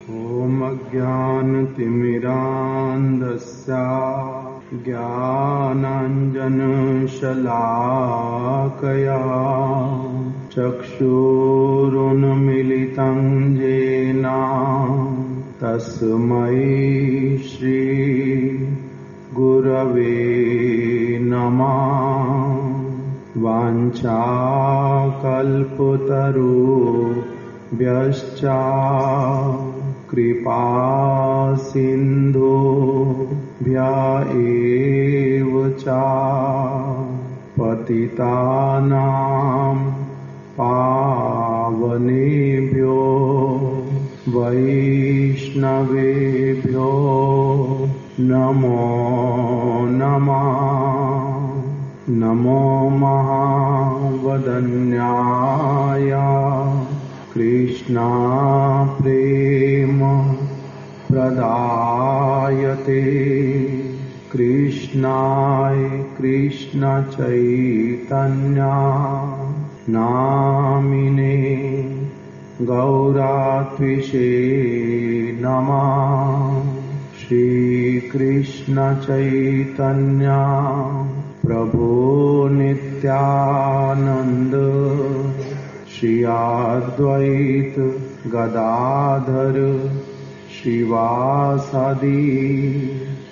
ॐ अज्ञानतिमिरान्धस्य ज्ञानाञ्जनशलाकया चक्षुरुन्मीलितं येन तस्मै श्री गुरवे नमः। वाञ्छाकल्पतरुभ्यश्च कृपा सिन्धुभ्य एव च पतितानां पावनेभ्यो वैष्णवेभ्यो नमो नमः। नमो महावदन्याय कृष्णा प्रेम प्रदायते कृष्णाय कृष्ण चैतन्य नामिने गौरात्विषे नमः। श्री कृष्ण चैतन्य प्रभु नित्यानंद श्री अद्वैत गदाधर श्रीवासादि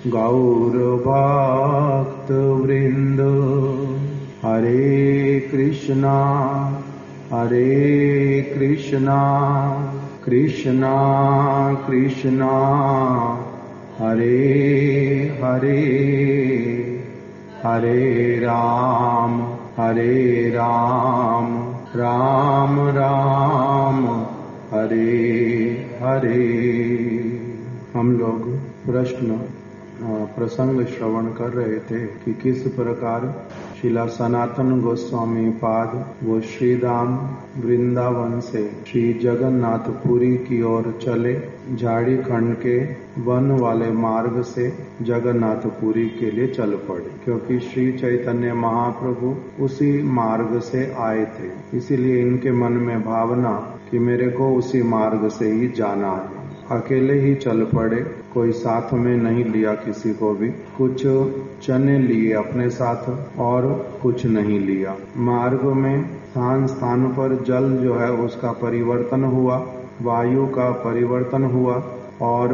गौरभक्त वृंद। हरे कृष्णा कृष्णा कृष्णा हरे हरे हरे राम राम राम हरे हरे। हम लोग प्रसंग श्रवण कर रहे थे कि किस प्रकार श्रीला सनातन गोस्वामी पाद वो श्रीधाम वृंदावन से श्री जगन्नाथपुरी की ओर चले। झाड़ीखंड के वन वाले मार्ग से जगन्नाथपुरी के लिए चल पड़े, क्योंकि श्री चैतन्य महाप्रभु उसी मार्ग से आए थे। इसीलिए इनके मन में भावना कि मेरे को उसी मार्ग से ही जाना है। अकेले ही चल पड़े, कोई साथ में नहीं लिया किसी को भी। कुछ चने लिए अपने साथ और कुछ नहीं लिया। मार्ग में स्थान स्थान पर जल जो है उसका परिवर्तन हुआ, वायु का परिवर्तन हुआ और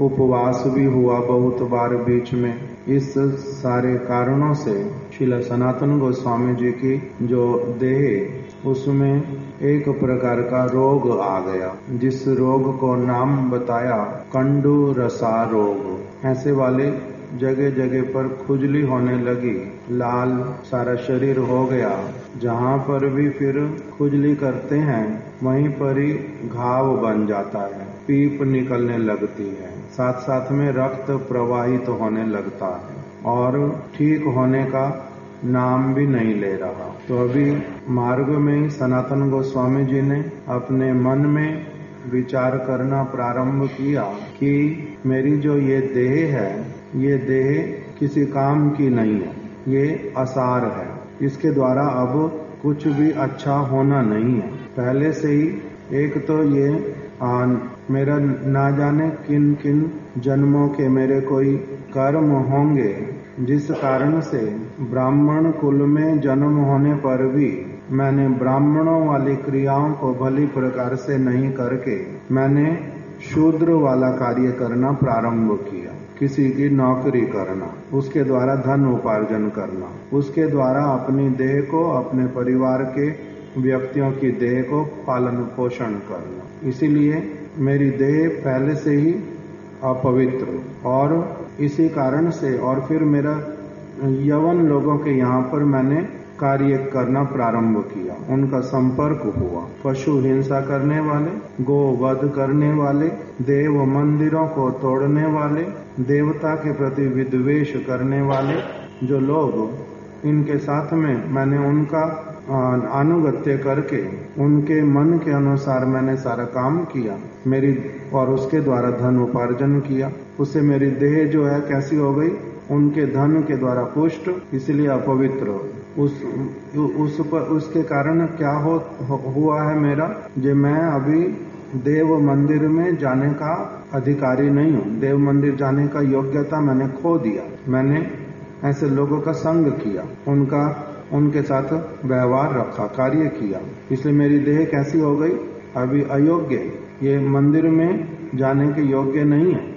उपवास भी हुआ बहुत बार बीच में। इस सारे कारणों से श्रील सनातन गोस्वामी जी की जो देह उसमें एक प्रकार का रोग आ गया, जिस रोग को नाम बताया कंडू रसा रोग। ऐसे वाले जगह जगह पर खुजली होने लगी, लाल सारा शरीर हो गया। जहाँ पर भी फिर खुजली करते हैं वहीं पर ही घाव बन जाता है, पीप निकलने लगती है, साथ साथ में रक्त प्रवाहित होने लगता है और ठीक होने का नाम भी नहीं ले रहा। तो अभी मार्ग में ही सनातन गोस्वामी जी ने अपने मन में विचार करना प्रारंभ किया कि मेरी जो ये देह है, ये देह किसी काम की नहीं है, ये असार है, इसके द्वारा अब कुछ भी अच्छा होना नहीं है। पहले से ही एक तो ये मेरा ना जाने किन किन जन्मों के मेरे कोई कर्म होंगे, जिस कारण से ब्राह्मण कुल में जन्म होने पर भी मैंने ब्राह्मणों वाली क्रियाओं को भली प्रकार से नहीं करके मैंने शूद्र वाला कार्य करना प्रारंभ किया। किसी की नौकरी करना, उसके द्वारा धन उपार्जन करना, उसके द्वारा अपनी देह को, अपने परिवार के व्यक्तियों की देह को पालन पोषण करना। इसीलिए मेरी देह पहले से ही अपवित्र और इसी कारण से और फिर मेरा यवन लोगों के यहाँ पर मैंने कार्य करना प्रारंभ किया, उनका संपर्क हुआ। पशु हिंसा करने वाले, गोवध करने वाले, देव मंदिरों को तोड़ने वाले, देवता के प्रति विद्वेष करने वाले जो लोग, इनके साथ में मैंने उनका अनुगत्य करके उनके मन के अनुसार मैंने सारा काम किया मेरी, और उसके द्वारा धन उपार्जन किया। उससे मेरी देह जो है कैसी हो गई, उनके धन के द्वारा पुष्ट, इसलिए अपवित्र। उसके कारण क्या हुआ है मेरा, जो मैं अभी देव मंदिर में जाने का अधिकारी नहीं हूँ। देव मंदिर जाने का योग्यता मैंने खो दिया। मैंने ऐसे लोगों का संग किया, उनके साथ व्यवहार रखा, कार्य किया, इसलिए मेरी देह कैसी हो गई? अभी अयोग्य, ये मंदिर में जाने के योग्य नहीं है।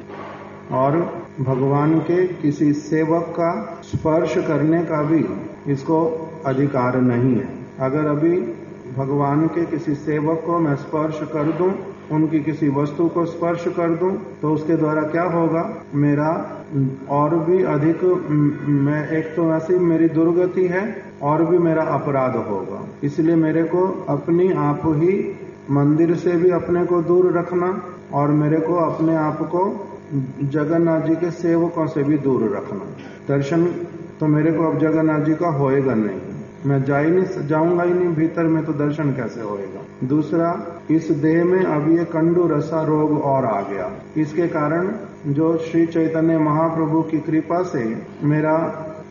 और भगवान के किसी सेवक का स्पर्श करने का भी इसको अधिकार नहीं है। अगर अभी भगवान के किसी सेवक को मैं स्पर्श कर दूं, उनकी किसी वस्तु को स्पर्श कर दूं, तो उसके द्वारा क्या होगा? मेरा और भी अधिक, मैं एक तो वैसे मेरी दुर्गति है और भी मेरा अपराध होगा। इसलिए मेरे को अपनी आप ही मंदिर से भी अपने को दूर रखना और मेरे को अपने आप को जगन्नाथ जी के सेवकों से भी दूर रखना। दर्शन तो मेरे को अब जगन्नाथ जी का होएगा नहीं, मैं जाऊंगा ही नहीं भीतर में, तो दर्शन कैसे होएगा? दूसरा, इस देह में अब ये कंडू रसा रोग और आ गया। इसके कारण जो श्री चैतन्य महाप्रभु की कृपा से मेरा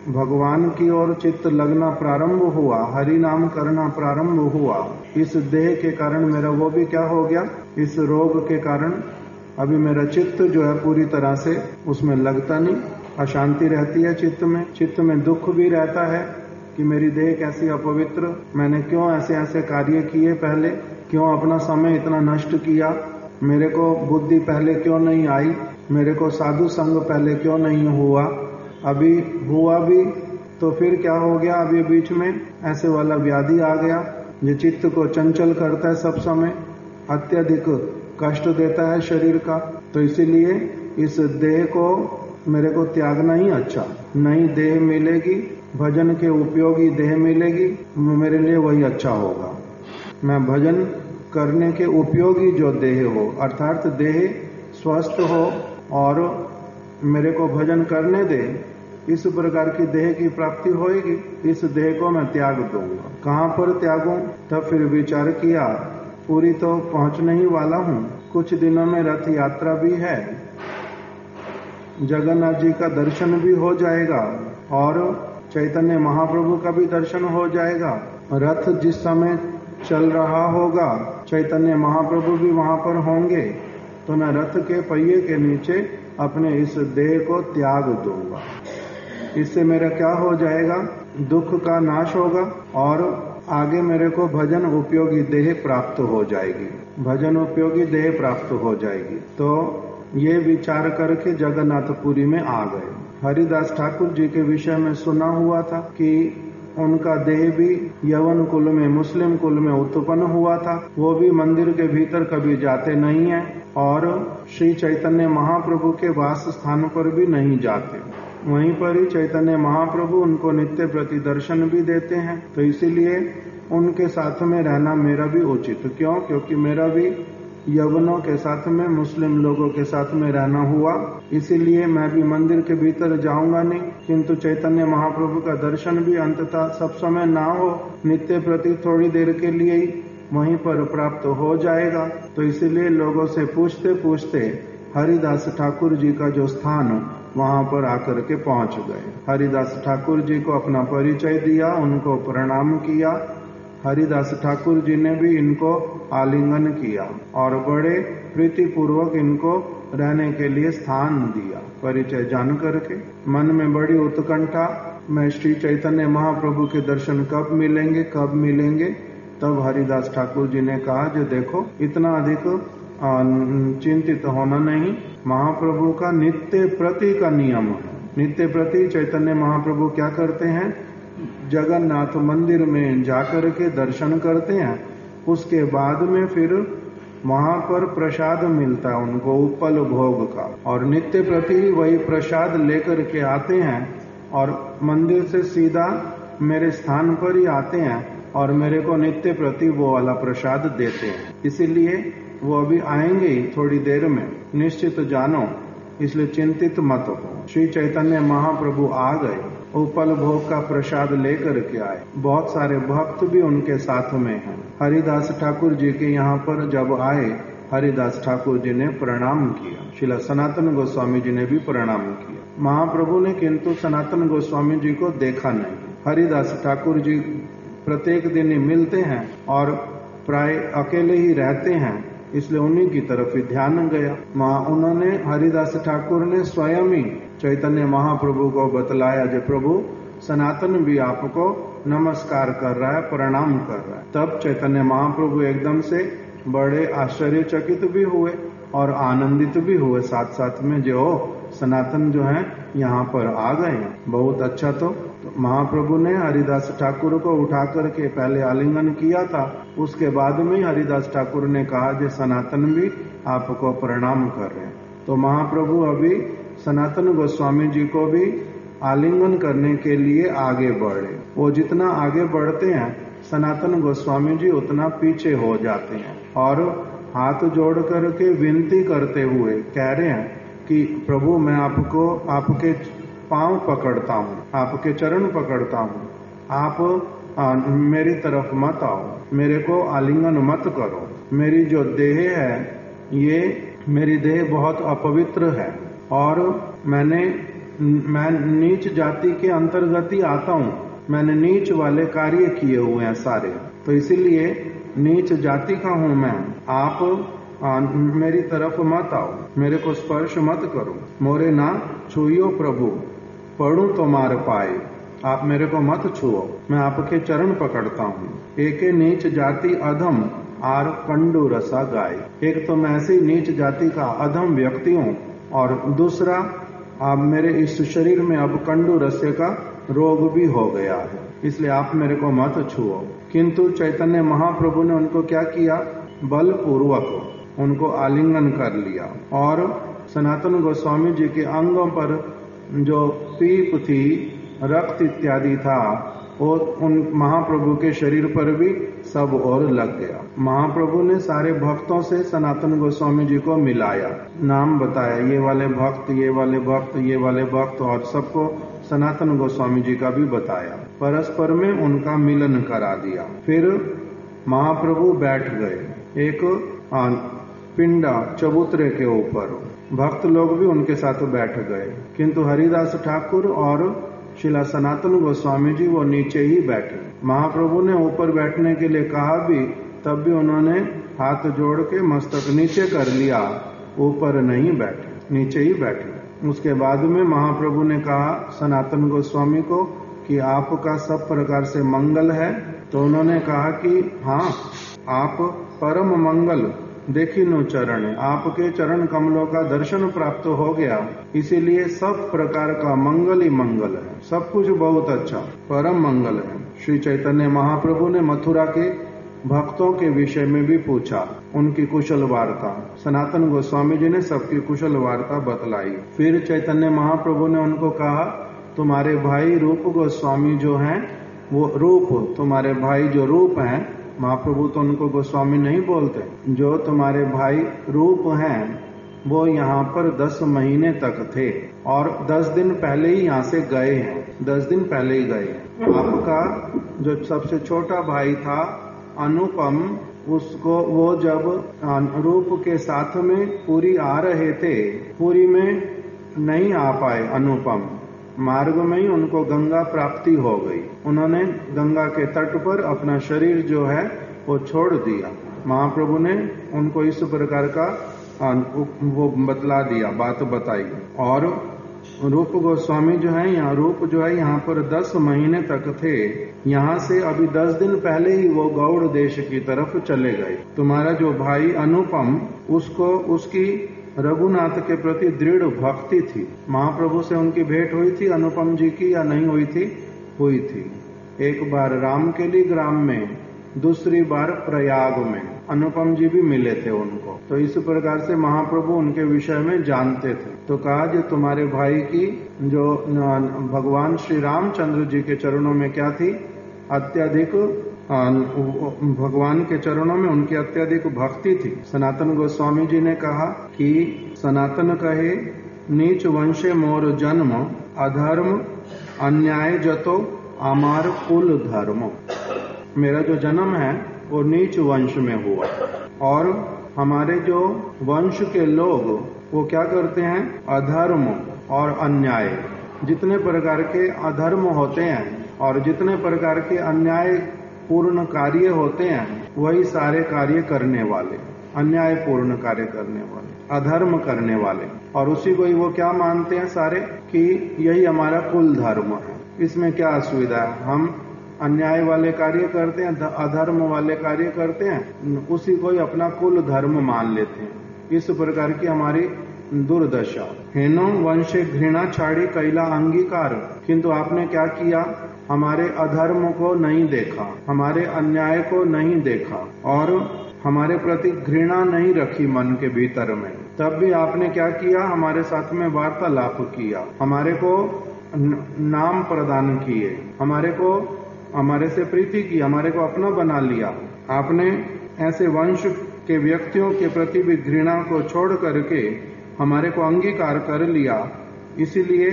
भगवान की ओर चित्त लगना प्रारंभ हुआ, हरि नाम करना प्रारंभ हुआ, इस देह के कारण मेरा वो भी क्या हो गया? इस रोग के कारण अभी मेरा चित्त जो है पूरी तरह से उसमें लगता नहीं, अशांति रहती है चित्त में दुख भी रहता है कि मेरी देह कैसी अपवित्र, मैंने क्यों ऐसे ऐसे कार्य किए पहले, क्यों अपना समय इतना नष्ट किया, मेरे को बुद्धि पहले क्यों नहीं आई, मेरे को साधु संग पहले क्यों नहीं हुआ, अभी हुआ भी तो फिर क्या हो गया? अभी बीच में ऐसे वाला व्याधि आ गया जो चित्त को चंचल करता है, सब समय अत्यधिक कष्ट देता है शरीर का। तो इसीलिए इस देह को मेरे को त्यागना ही अच्छा। नई देह मिलेगी, भजन के उपयोगी देह मिलेगी, मेरे लिए वही अच्छा होगा। मैं भजन करने के उपयोगी जो देह हो, अर्थात देह स्वस्थ हो और मेरे को भजन करने दे, इस प्रकार की देह की प्राप्ति होएगी। इस देह को मैं त्याग दूंगा। कहाँ पर त्यागूं? तब फिर विचार किया, पूरी तो पहुंचने ही वाला हूँ, कुछ दिनों में रथ यात्रा भी है, जगन्नाथ जी का दर्शन भी हो जाएगा और चैतन्य महाप्रभु का भी दर्शन हो जाएगा। रथ जिस समय चल रहा होगा, चैतन्य महाप्रभु भी वहां पर होंगे, तो मैं रथ के पहिए के नीचे अपने इस देह को त्याग दूंगा। इससे मेरा क्या हो जाएगा? दुख का नाश होगा और आगे मेरे को भजन उपयोगी देह प्राप्त हो जाएगी, भजन उपयोगी देह प्राप्त हो जाएगी। तो ये विचार करके जगन्नाथपुरी में आ गए। हरिदास ठाकुर जी के विषय में सुना हुआ था कि उनका देह भी यवन कुल में, मुस्लिम कुल में उत्पन्न हुआ था। वो भी मंदिर के भीतर कभी जाते नहीं है और श्री चैतन्य महाप्रभु के वास स्थान पर भी नहीं जाते। वहीं पर ही चैतन्य महाप्रभु उनको नित्य प्रति दर्शन भी देते हैं। तो इसीलिए उनके साथ में रहना मेरा भी उचित। क्यों? क्योंकि मेरा भी यवनों के साथ में, मुस्लिम लोगों के साथ में रहना हुआ, इसीलिए मैं भी मंदिर के भीतर जाऊंगा नहीं। किंतु चैतन्य महाप्रभु का दर्शन भी अंततः सब समय ना हो, नित्य प्रति थोड़ी देर के लिए ही वहीं पर प्राप्त हो जाएगा। तो इसीलिए लोगों से पूछते पूछते हरिदास ठाकुर जी का जो स्थान, वहां पर आकर के पहुंच गए। हरिदास ठाकुर जी को अपना परिचय दिया, उनको प्रणाम किया। हरिदास ठाकुर जी ने भी इनको आलिंगन किया और बड़े प्रीति पूर्वक इनको रहने के लिए स्थान दिया। परिचय जान करके मन में बड़ी उत्कंठा, मैं श्री चैतन्य महाप्रभु के दर्शन कब मिलेंगे। तब हरिदास ठाकुर जी ने कहा, जो देखो इतना अधिक चिंतित होना नहीं, महाप्रभु का नित्य प्रति का नियम है। नित्य प्रति चैतन्य महाप्रभु क्या करते हैं? जगन्नाथ मंदिर में जाकर के दर्शन करते हैं, उसके बाद में फिर वहां पर प्रसाद मिलता है उनको, उपल भोग का, और नित्य प्रति वही प्रसाद लेकर के आते हैं और मंदिर से सीधा मेरे स्थान पर ही आते हैं और मेरे को नित्य प्रति वो वाला प्रसाद देते हैं। इसीलिए वो अभी आएंगे ही थोड़ी देर में, निश्चित जानो, इसलिए चिंतित मत हो। श्री चैतन्य महाप्रभु आ गए, उपल भोग का प्रसाद लेकर के आए। बहुत सारे भक्त भी उनके साथ में हैं। हरिदास ठाकुर जी के यहाँ पर जब आए, हरिदास ठाकुर जी ने प्रणाम किया, श्रील सनातन गोस्वामी जी ने भी प्रणाम किया। महाप्रभु ने किंतु सनातन गोस्वामी जी को देखा नहीं। हरिदास ठाकुर जी प्रत्येक दिन ही मिलते हैं और प्राय अकेले ही रहते हैं, इसलिए उन्हीं की तरफ ही ध्यान गया। उन्होंने हरिदास ठाकुर ने स्वयं ही चैतन्य महाप्रभु को बतलाया जो प्रभु सनातन भी आपको नमस्कार कर रहा है, प्रणाम कर रहा है। तब चैतन्य महाप्रभु एकदम से बड़े आश्चर्यचकित भी हुए और आनंदित भी हुए साथ साथ में, जो सनातन जो है यहाँ पर आ गए हैं, बहुत अच्छा। तो महाप्रभु ने हरिदास ठाकुर को उठा करके पहले आलिंगन किया था, उसके बाद में हरिदास ठाकुर ने कहा जो सनातन भी आपको प्रणाम कर रहे हैं। तो महाप्रभु अभी सनातन गोस्वामी जी को भी आलिंगन करने के लिए आगे बढ़े। वो जितना आगे बढ़ते हैं सनातन गोस्वामी जी उतना पीछे हो जाते हैं और हाथ जोड़ करके विनती करते हुए कह रहे हैं कि प्रभु मैं आपको आपके पांव पकड़ता हूँ, आपके चरण पकड़ता हूँ, आप मेरी तरफ मत आओ, मेरे को आलिंगन मत करो। मेरी जो देह है ये मेरी देह बहुत अपवित्र है और मैं नीच जाति के अंतर्गत ही आता हूँ, मैंने नीच वाले कार्य किए हुए हैं सारे, तो इसीलिए नीच जाति का हूँ मैं। आप मेरी तरफ मत आओ, मेरे को स्पर्श मत करो, मोरे ना छुइयो प्रभु, पढ़ू तो मार पाए, आप मेरे को मत छुओ, मैं आपके चरण पकड़ता हूँ। एक नीच जाति अधम आर कंडू रसा गाय, एक तो मैं ऐसी नीच जाति का अधम व्यक्ति हूँ और दूसरा आप मेरे इस शरीर में अब कंडू रस्य का रोग भी हो गया है, इसलिए आप मेरे को मत छुओ। किंतु चैतन्य महाप्रभु ने उनको क्या किया, बलपूर्वक उनको आलिंगन कर लिया और सनातन गोस्वामी जी के अंगों पर जो पीप थी, रक्त इत्यादि था, वो उन महाप्रभु के शरीर पर भी सब और लग गया। महाप्रभु ने सारे भक्तों से सनातन गोस्वामी जी को मिलाया, नाम बताया, ये वाले भक्त, ये वाले भक्त, ये वाले भक्त, और सबको सनातन गोस्वामी जी का भी बताया, परस्पर में उनका मिलन करा दिया। फिर महाप्रभु बैठ गए एक पिंडा चबूतरे के ऊपर, भक्त लोग भी उनके साथ बैठ गए, किंतु हरिदास ठाकुर और शिला सनातन गोस्वामी जी वो नीचे ही बैठे। महाप्रभु ने ऊपर बैठने के लिए कहा भी, तब भी उन्होंने हाथ जोड़ के मस्तक नीचे कर लिया, ऊपर नहीं बैठे, नीचे ही बैठे। उसके बाद में महाप्रभु ने कहा सनातन गोस्वामी को कि आपका सब प्रकार से मंगल है, तो उन्होंने कहा कि हाँ, आप परम मंगल देखिनो चरण, आपके चरण कमलों का दर्शन प्राप्त हो गया, इसीलिए सब प्रकार का मंगल ही मंगल है, सब कुछ बहुत अच्छा, परम मंगल है। श्री चैतन्य महाप्रभु ने मथुरा के भक्तों के विषय में भी पूछा, उनकी कुशल वार्ता, सनातन गोस्वामी जी ने सबकी कुशल वार्ता बतलाई। फिर चैतन्य महाप्रभु ने उनको कहा, तुम्हारे भाई रूप गोस्वामी जो हैं, वो रूप, तुम्हारे भाई जो रूप हैं, महाप्रभु तो उनको गोस्वामी नहीं बोलते, जो तुम्हारे भाई रूप हैं वो यहाँ पर 10 महीने तक थे और 10 दिन पहले ही यहाँ से गए हैं, 10 दिन पहले ही गए हैं। आपका जो सबसे छोटा भाई था अनुपम, उसको वो जब रूप के साथ में पूरी आ रहे थे, पूरी में नहीं आ पाए अनुपम, मार्ग में ही उनको गंगा प्राप्ति हो गई। उन्होंने गंगा के तट पर अपना शरीर जो है वो छोड़ दिया। महाप्रभु ने उनको इस प्रकार का वो बतला दिया, बात बताई। और रूप गोस्वामी जो है, यहाँ रूप जो है यहाँ पर 10 महीने तक थे, यहाँ से अभी 10 दिन पहले ही वो गौड़ देश की तरफ चले गए। तुम्हारा जो भाई अनुपम, उसको उसकी रघुनाथ के प्रति दृढ़ भक्ति थी। महाप्रभु से उनकी भेंट हुई थी अनुपम जी की या नहीं हुई थी? हुई थी। एक बार रामकेली ग्राम में, दूसरी बार प्रयाग में अनुपम जी भी मिले थे उनको। तो इस प्रकार से महाप्रभु उनके विषय में जानते थे। तो कहा जो तुम्हारे भाई की जो भगवान श्री रामचंद्र जी के चरणों में क्या थी? अत्यधिक, भगवान के चरणों में उनकी अत्यधिक भक्ति थी। सनातन गोस्वामी जी ने कहा कि सनातन कहे नीच वंशे मोर जन्म, अधर्म अन्याय जतो आमार कुल धर्म। मेरा जो जन्म है वो नीच वंश में हुआ और हमारे जो वंश के लोग वो क्या करते हैं? अधर्म और अन्याय, जितने प्रकार के अधर्म होते हैं और जितने प्रकार के अन्याय पूर्ण कार्य होते हैं, वही सारे कार्य करने वाले। अन्यायपूर्ण कार्य करने वाले, अधर्म करने वाले, और उसी को ही वो क्या मानते हैं सारे कि यही हमारा कुल धर्म है। इसमें क्या असुविधा है? हम अन्याय वाले कार्य करते हैं, अधर्म वाले कार्य करते हैं, उसी को ही अपना कुल धर्म मान लेते हैं। इस प्रकार की हमारी दुर्दशा। हेनो वंशे घृणा छाड़ी कैला अंगीकार, किंतु आपने क्या किया? हमारे अधर्म को नहीं देखा, हमारे अन्याय को नहीं देखा और हमारे प्रति घृणा नहीं रखी मन के भीतर में। तब भी आपने क्या किया? हमारे साथ में वार्तालाप किया, हमारे को नाम प्रदान किए, हमारे से प्रीति की, हमारे को अपना बना लिया। आपने ऐसे वंश के व्यक्तियों के प्रति भी घृणा को छोड़ करके हमारे को अंगीकार कर लिया। इसीलिए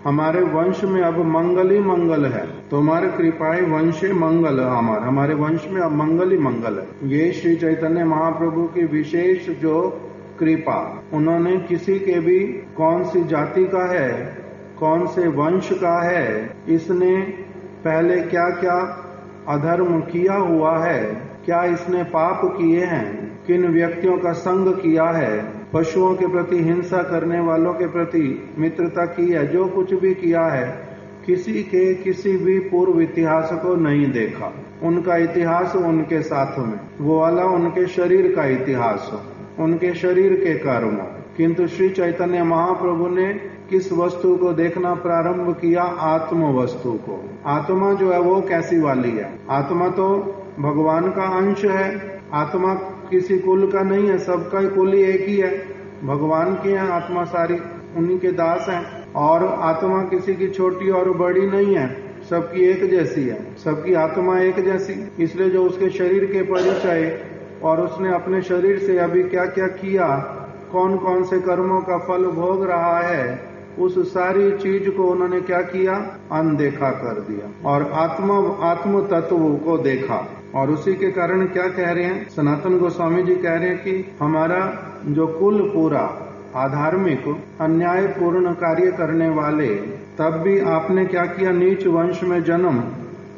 हमारे वंश में अब मंगल ही मंगल है। तुम्हारे कृपाएं वंशे मंगल, हमारे वंश में अब मंगल ही मंगल है। ये श्री चैतन्य महाप्रभु की विशेष जो कृपा, उन्होंने किसी के भी कौन सी जाति का है, कौन से वंश का है, इसने पहले क्या क्या अधर्म किया हुआ है, क्या इसने पाप किए हैं, किन व्यक्तियों का संग किया है, पशुओं के प्रति हिंसा करने वालों के प्रति मित्रता की है, जो कुछ भी किया है, किसी के किसी भी पूर्व इतिहास को नहीं देखा। उनका इतिहास उनके साथ में, वो वाला उनके शरीर का इतिहास, उनके शरीर के कर्म। किंतु श्री चैतन्य महाप्रभु ने किस वस्तु को देखना प्रारंभ किया? आत्म वस्तु को। आत्मा जो है वो कैसी वाली है? आत्मा तो भगवान का अंश है। आत्मा किसी कुल का नहीं है, सबका कुल ही एक ही है, भगवान की है आत्मा, सारी उन्हीं के दास हैं। और आत्मा किसी की छोटी और बड़ी नहीं है, सबकी एक जैसी है, सबकी आत्मा एक जैसी। इसलिए जो उसके शरीर के परिचय और उसने अपने शरीर से अभी क्या क्या किया, कौन कौन से कर्मों का फल भोग रहा है, उस सारी चीज को उन्होंने क्या किया? अनदेखा कर दिया और आत्म तत्व को देखा। और उसी के कारण क्या कह रहे हैं सनातन गोस्वामी जी? कह रहे हैं कि हमारा जो कुल पूरा आधार्मिक अन्यायपूर्ण कार्य करने वाले, तब भी आपने क्या किया? नीच वंश में जन्म,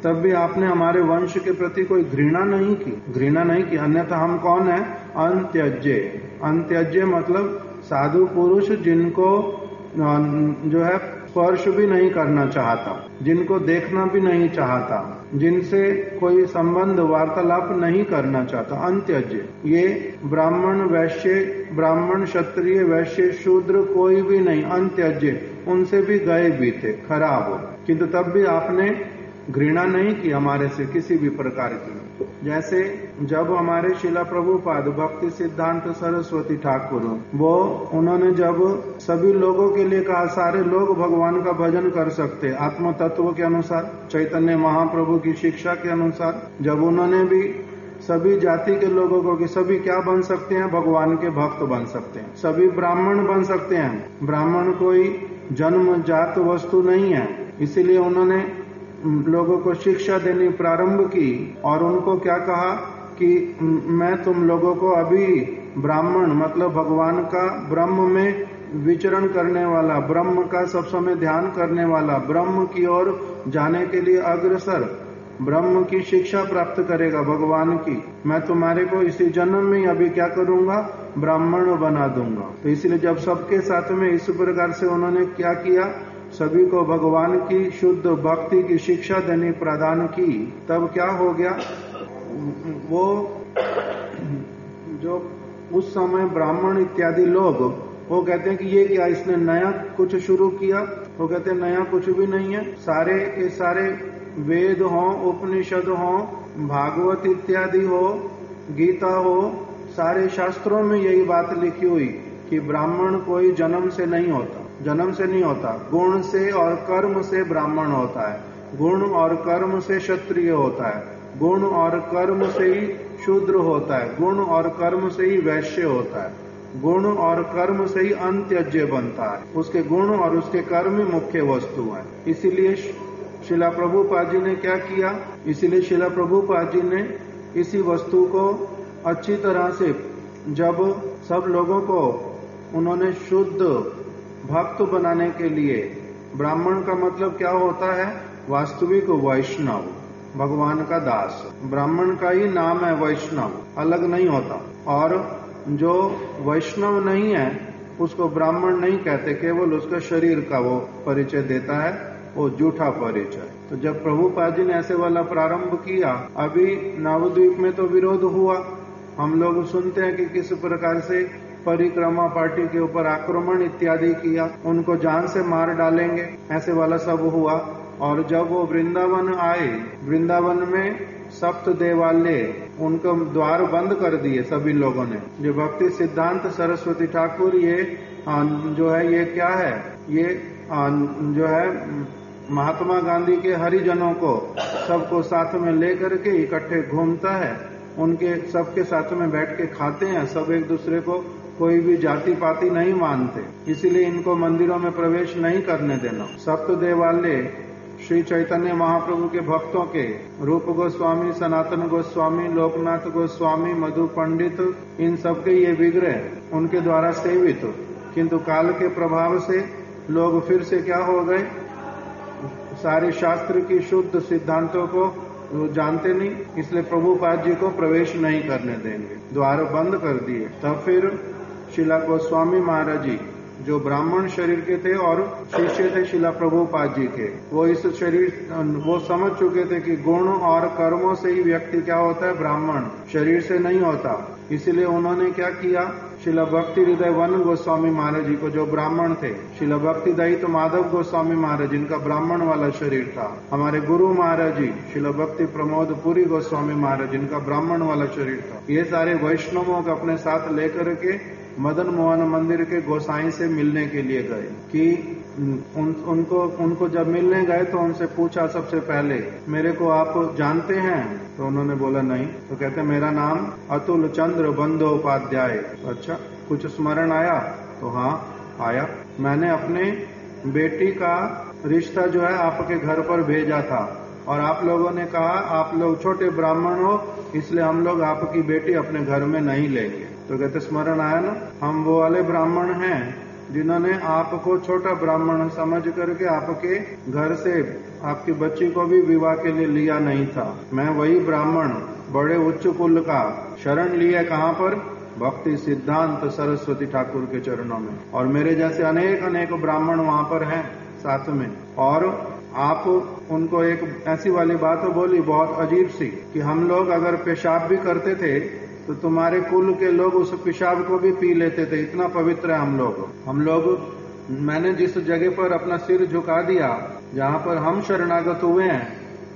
तब भी आपने हमारे वंश के प्रति कोई घृणा नहीं की। अन्यथा हम कौन है? अंत्यज्य। अंत्यज्य मतलब साधु पुरुष जिनको जो है स्पर्श भी नहीं करना चाहता, जिनको देखना भी नहीं चाहता, जिनसे कोई संबंध वार्तालाप नहीं करना चाहता, अंत्यज्य। ये ब्राह्मण वैश्य, ब्राह्मण क्षत्रिय वैश्य शूद्र कोई भी नहीं, अंत्यज्य। उनसे भी गए भी थे, खराब हो, किंतु तब भी आपने घृणा नहीं की हमारे से किसी भी प्रकार की। जैसे जब हमारे शिला प्रभुपाद भक्ति सिद्धांत सरस्वती ठाकुर, वो उन्होंने जब सभी लोगों के लिए कहा सारे लोग भगवान का भजन कर सकते आत्म तत्व के अनुसार, चैतन्य महाप्रभु की शिक्षा के अनुसार, जब उन्होंने भी सभी जाति के लोगों को कि सभी क्या बन सकते हैं? भगवान के भक्त बन सकते हैं, सभी ब्राह्मण बन सकते हैं। ब्राह्मण कोई जन्म जात वस्तु नहीं है। इसीलिए उन्होंने लोगों को शिक्षा देनी प्रारंभ की और उनको क्या कहा कि मैं तुम लोगों को अभी ब्राह्मण मतलब भगवान का ब्रह्म में विचरण करने वाला, ब्रह्म का सब समय ध्यान करने वाला, ब्रह्म की ओर जाने के लिए अग्रसर, ब्रह्म की शिक्षा प्राप्त करेगा भगवान की, मैं तुम्हारे को इसी जन्म में अभी क्या करूंगा? ब्राह्मण बना दूंगा। तो इसलिए जब सबके साथ में इस प्रकार से उन्होंने क्या किया? सभी को भगवान की शुद्ध भक्ति की शिक्षा देनी प्रदान की, तब क्या हो गया? वो जो उस समय ब्राह्मण इत्यादि लोग वो कहते हैं कि ये क्या, इसने नया कुछ शुरू किया? वो कहते हैं नया कुछ भी नहीं है, सारे के सारे वेद हो, उपनिषद हो, भागवत इत्यादि हो, गीता हो, सारे शास्त्रों में यही बात लिखी हुई कि ब्राह्मण कोई जन्म से नहीं होता, जन्म से नहीं होता, गुण से और कर्म से ब्राह्मण होता है, गुण और कर्म से क्षत्रिय होता है, गुण और कर्म से ही शूद्र होता है, गुण और कर्म से ही वैश्य होता है, गुण और कर्म से ही अंत्यज्य बनता है। उसके गुण और उसके कर्म ही मुख्य वस्तु है। इसीलिए शिला प्रभुपाद जी ने क्या किया? इसीलिए शिला प्रभुपाद जी ने इसी वस्तु को अच्छी तरह से, जब सब लोगों को उन्होंने शुद्ध भक्त बनाने के लिए, ब्राह्मण का मतलब क्या होता है? वास्तविक वैष्णव, भगवान का दास। ब्राह्मण का ही नाम है वैष्णव, अलग नहीं होता। और जो वैष्णव नहीं है उसको ब्राह्मण नहीं कहते, केवल उसका शरीर का वो परिचय देता है, वो झूठा परिचय। तो जब प्रभुपाद जी ने ऐसे वाला प्रारंभ किया, अभी नवद्वीप में तो विरोध हुआ, हम लोग सुनते हैं कि किस प्रकार से परिक्रमा पार्टी के ऊपर आक्रमण इत्यादि किया, उनको जान से मार डालेंगे, ऐसे वाला सब हुआ। और जब वो वृंदावन आए, वृंदावन में सप्त देवालय, उनको द्वार बंद कर दिए सभी लोगों ने। जो भक्ति सिद्धांत सरस्वती ठाकुर ये जो है ये क्या है, ये जो है महात्मा गांधी के हरिजनों को सबको साथ में लेकर के इकट्ठे घूमता है, उनके सबके साथ में बैठ के खाते हैं, सब एक दूसरे को कोई भी जाति पाति नहीं मानते, इसीलिए इनको मंदिरों में प्रवेश नहीं करने देना। सप्त देवालय श्री चैतन्य महाप्रभु के भक्तों के, रूप गोस्वामी, सनातन गोस्वामी, लोकनाथ गोस्वामी, मधु पंडित, इन सबके ये विग्रह उनके द्वारा सेवित, किंतु काल के प्रभाव से लोग फिर से क्या हो गए, सारे शास्त्र की शुद्ध सिद्धांतों को वो जानते नहीं, इसलिए प्रभुपाद जी को प्रवेश नहीं करने देंगे, द्वार बंद कर दिए। तब फिर शिला गोस्वामी महाराज जी जो ब्राह्मण शरीर के थे और शिष्य थे शिला प्रभुपाद जी के, वो इस शरीर वो समझ चुके थे कि गुण और कर्मों से ही व्यक्ति क्या होता है, ब्राह्मण, शरीर से नहीं होता। इसीलिए उन्होंने क्या किया, शिला भक्ति हृदय वन गोस्वामी महाराज जी को, जो ब्राह्मण थे, शिला भक्ति दयित माधव गोस्वामी महाराज जिनका ब्राह्मण वाला शरीर था, हमारे गुरु महाराज जी शिला भक्ति प्रमोद पुरी गोस्वामी महाराज जिनका ब्राह्मण वाला शरीर था, ये सारे वैष्णवों को अपने साथ लेकर के मदन मोहन मंदिर के गोसाई से मिलने के लिए गए। कि उनको जब मिलने गए तो उनसे पूछा सबसे पहले, मेरे को आप जानते हैं? तो उन्होंने बोला नहीं। तो कहते मेरा नाम अतुल चंद्र बंदोपाध्याय। अच्छा, कुछ स्मरण आया? तो हाँ आया, मैंने अपने बेटी का रिश्ता जो है आपके घर पर भेजा था और आप लोगों ने कहा आप लोग छोटे ब्राह्मण हो, इसलिए हम लोग आपकी बेटी अपने घर में नहीं लेंगे। तो कहते स्मरण आया ना, हम वो वाले ब्राह्मण हैं जिन्होंने आपको छोटा ब्राह्मण समझ करके आपके घर से आपकी बच्ची को भी विवाह के लिए लिया नहीं था। मैं वही ब्राह्मण बड़े उच्च कुल का शरण लिया, कहाँ पर? भक्ति सिद्धांत सरस्वती ठाकुर के चरणों में। और मेरे जैसे अनेक अनेक ब्राह्मण वहां पर हैं साथ में। और आप उनको एक ऐसी वाली बात बोली बहुत अजीब सी, कि हम लोग अगर पेशाब भी करते थे तो तुम्हारे कुल के लोग उस पेशाब को भी पी लेते थे, इतना पवित्र है हम लोग। मैंने जिस जगह पर अपना सिर झुका दिया, जहाँ पर हम शरणागत हुए हैं,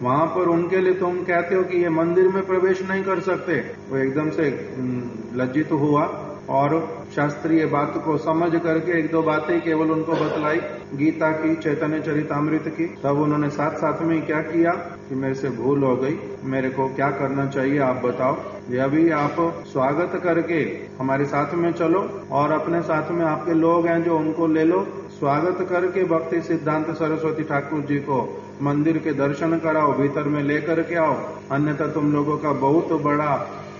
वहां पर उनके लिए तुम कहते हो कि ये मंदिर में प्रवेश नहीं कर सकते। वो एकदम से लज्जित हुआ और शास्त्रीय बात को समझ करके एक दो बातें केवल उनको बतलाई, गीता की, चैतन्य चरितामृत की। तब उन्होंने साथ साथ में क्या किया कि मेरे से भूल हो गई, मेरे को क्या करना चाहिए आप बताओ। ये अभी आप स्वागत करके हमारे साथ में चलो और अपने साथ में आपके लोग हैं जो उनको ले लो, स्वागत करके भक्ति सिद्धांत सरस्वती ठाकुर जी को मंदिर के दर्शन कराओ, भीतर में लेकर के आओ, अन्यथा तुम लोगों का बहुत बड़ा